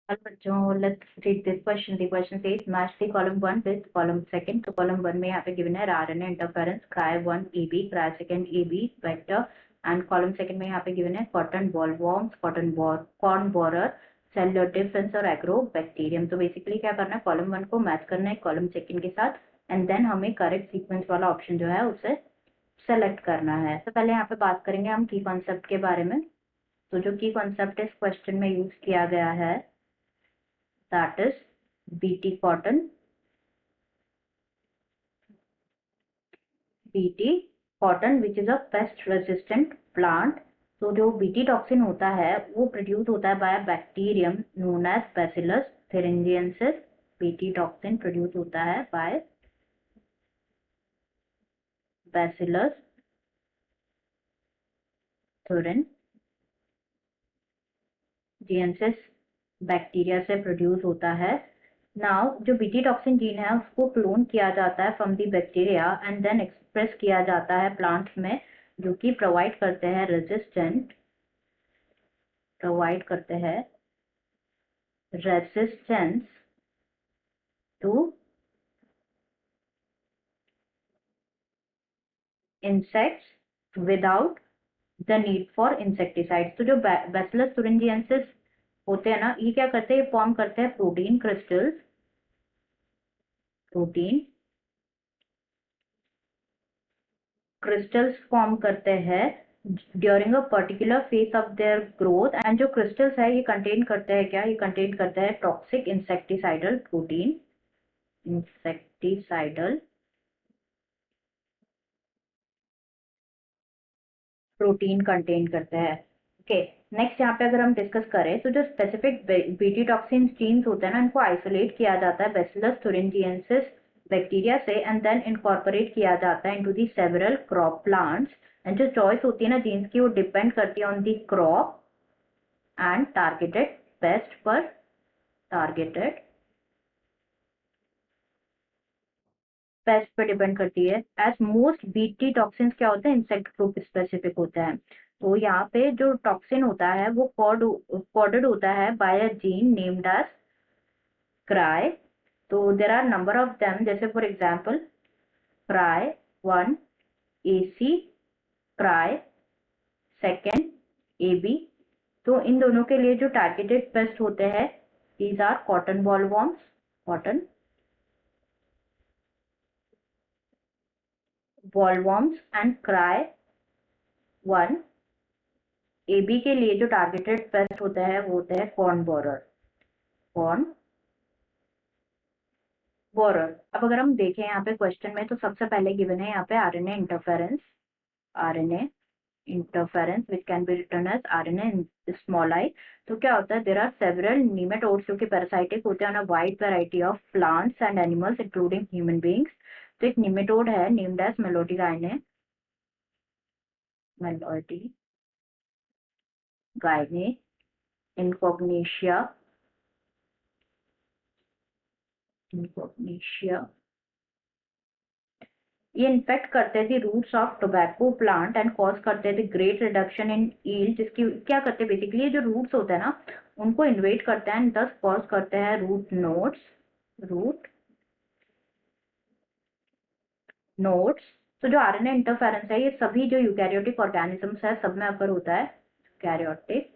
Hello बच्चों, let's read this question. The question says match the column 1 with column second. तो column 1 में यहाँ पे गिवन है RNA interference cry 1 AB cry second AB vector. And column second में यहाँ पे गिवन है cotton bollworms, corn borer, cellular difference और एग्रो बैक्टीरियम. तो बेसिकली क्या करना है, कॉलम 1 को मैच करना है कॉलम सेकंड के साथ एंड देन हमें करेक्ट सीक्वेंस वाला ऑप्शन जो है उसे सेलेक्ट करना है. तो पहले यहाँ पे बात करेंगे हम की कॉन्सेप्ट के बारे में. तो जो की कॉन्सेप्ट इस क्वेश्चन में यूज किया गया है that is bt cotton, bt cotton which is a pest resistant plant. तो जो bt टॉक्सिन होता है वो प्रोड्यूस होता है by bacterium known as bacillus thuringiensis. bt toxin produce होता है बाय बैसिलस thuringiensis बैक्टीरिया से प्रोड्यूस होता है. नाउ जो बीटी टॉक्सिन जीन है उसको क्लोन किया जाता है from the bacteria and then express किया जाता है प्लांट्स में, जो कि प्रोवाइड करते हैं resistance to insects without the need for insecticides. तो जो बैसिलस thuringiensis होते हैं ना, ये क्या करते हैं, ये फॉर्म करते हैं प्रोटीन क्रिस्टल्स फॉर्म करते हैं during a particular phase of their growth. And जो क्रिस्टल्स है ये कंटेन करते हैं क्या, ये कंटेन करते हैं टॉक्सिक इंसेक्टिसाइडल प्रोटीन कंटेन करते हैं. ओके, नेक्स्ट यहाँ पे अगर हम डिस्कस करें तो जो स्पेसिफिक बीटी टॉक्सिन जीन्स होते हैं ना, इनको आइसोलेट किया जाता है बैसिलस thuringiensis बैक्टीरिया से एंड देन इनकॉर्पोरेट किया जाता है into the several crop plants. And जो चॉइस होती है ना जीन्स की, वो डिपेंड करती है on the crop and targeted paste पर डिपेंड करती है. एज मोस्ट बीटी टॉक्सिन्स क्या होते हैं, इंसेक्ट ग्रुप स्पेसिफिक होता है. तो यहाँ पे जो टॉक्सिन होता है वो कोडेड होता है by a gene named as cry. तो there are number of them, जैसे for example cry 1 AC, cry second AB. तो इन दोनों के लिए जो टारगेटेड पेस्ट होते हैं, these are cotton bollworms and cry 1 AB के लिए जो टारगेटेड पेस्ट होता है वो होता है कॉर्न बोरर. अब अगर हम देखें यहाँ पे क्वेश्चन में, तो सबसे पहले गिवन है यहाँ पे RNA interference which can be written as RNA small I. तो क्या होता है, देयर आर सेवरल नीमेटोड्स जो कि पैरासाइटिक होते हैं on a wide variety of plants and animals including human beings. तो एक नीमेटोड है नेम्ड एज मेलोडी गायने इनकॉग्निशिया. ये इन्फेक्ट करते थे roots of tobacco plant and cause करते थे ग्रेट रिडक्शन इन ईल्ड. जिसकी क्या करते हैं, बेसिकली ये जो रूट्स होते हैं ना उनको इन्वेट करते हैं, दस कॉज करते हैं रूट नोड्स. तो जो आरएनए इंटरफेरेंस है ये सभी जो यूकैरियोटिक ऑर्गेनिजम्स है सब में अकर होता है, यूकैरियोटिक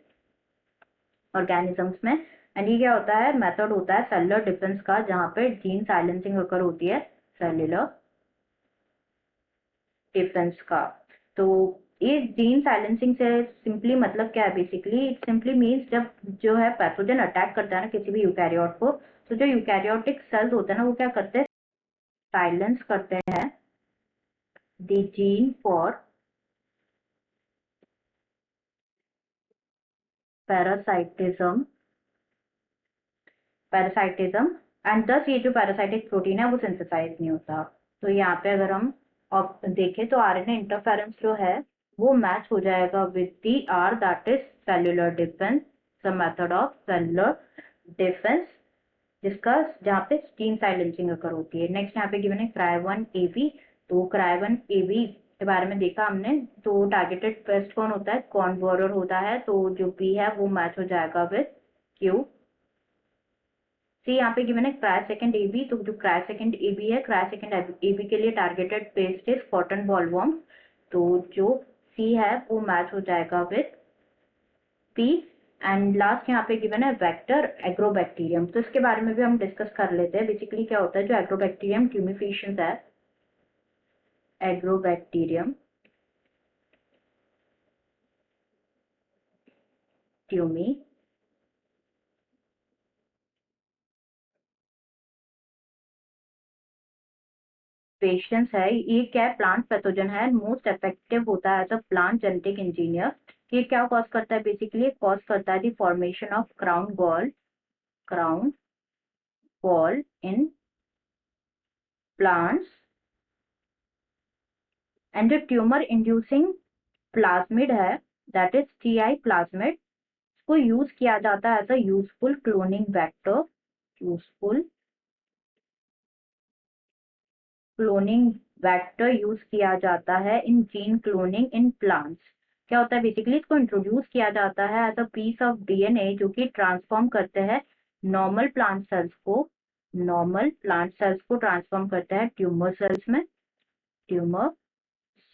ऑर्गेनिजम्स में. एंड ये क्या होता है, मेथड होता है सेलुलर डिफेंस का, जहाँ पे जीन साइलेंसिंग अकर होती है सेलुलर डिफेंस का. तो इस जीन साइलेंसिंग से सिंपली मतलब क्या है, बेसिकली इट सिंपली मीन्स जब जो है पैथोजन अटैक करता है ना किसी भी यूकैरियोट को, तो जो यूकैरियोटिक सेल्स होते हैं ना वो क्या करते हैं, साइलेंस करते हैं the gene for parasitism and दस ये जो पैरासाइटिक प्रोटीन है वो सिंथेसाइज नहीं होता. तो यहाँ पे अगर हम देखें तो आरएनए इंटरफेरेंस जो है वो मैच हो जाएगा with the R, that is cellular defence, the method of cellular defence, जिसका जहाँ पे जीन साइलेंसिंग अकर होती है. नेक्स्ट यहाँ पे गिवन है क्राई 1 AB. तो क्राई 1 AB के बारे में देखा हमने. तो टारगेटेड पेस्ट कौन होता है, कॉर्न बोरर होता है. तो जो पी है वो मैच हो जाएगा विद क्यू. सी यहाँ पे गिवन है क्राय सेकंड एबी, तो जो क्राय सेकंड एबी है, क्राय सेकंड एबी के लिए targeted paste is cotton bollworm, तो जो सी है वो मैच हो जाएगा विथ पी। एंड लास्ट यहाँ पे गिवन है वेक्टर एग्रोबैक्टीरियम, तो इसके बारे में भी हम डिस्कस कर लेते हैं। बेसिकली क्या होता है, जो एग्रोबैक्टीरियम ट्यूमिफिशियंस है, एग्रोबैक्टीरियम ट्यूमी पेशेंस है, ये क्या है, प्लांट पैथोजन है, मोस्ट इफेक्टिव होता है as a plant genetic engineer. ये क्या कॉज करता है, बेसिकली कॉज करता है the formation of crown gall in plants and जो ट्यूमर इंड्यूसिंग प्लाज्मिड है, दैट इज टीआई प्लाज्मिड, को यूज किया जाता है as a useful cloning vector, useful cloning vector use किया जाता है in gene cloning in plants. क्या होता है, बेसिकली इसको इंट्रोड्यूस किया जाता है as a piece of DNA जो कि ट्रांसफॉर्म करते हैं नॉर्मल प्लांट सेल्स को, नॉर्मल प्लांट सेल्स को ट्रांसफॉर्म करते हैं ट्यूमर सेल्स में, ट्यूमर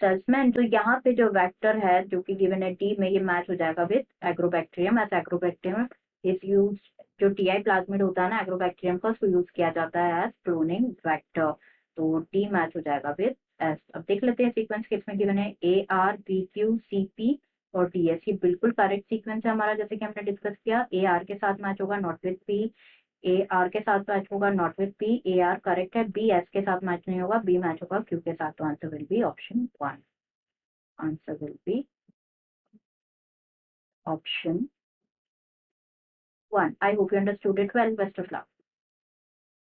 सेल्स में। तो यहाँ पे जो वेक्टर है जो कि गिवन है डी में, ये मैच हो जाएगा with agrobacterium, as agrobacterium is use, जो टीआई प्लाज्मिड होता है ना एग्रोबैक्टीरियम का, उसको यूज किया जाता है एज क्लोनिंग वेक्टर, तो डी मैच हो जाएगा विद एस। अब देख लेते हैं सीक्वेंस किसमें गिवन है, A R B Q C P और डी एस, ये बिल्कुल करेक्ट सीक्वेंस है हमारा, जैसे कि हमने डिस्कस किया। ए आर के साथ मैच होगा, not with P, A R के साथ मैच होगा, not with P, A R correct है, बी एस के साथ मैच नहीं होगा, बी मैच होगा क्यू के साथ, तो answer will be option 1, answer will be option 1. I hope you understood it well. Best of luck.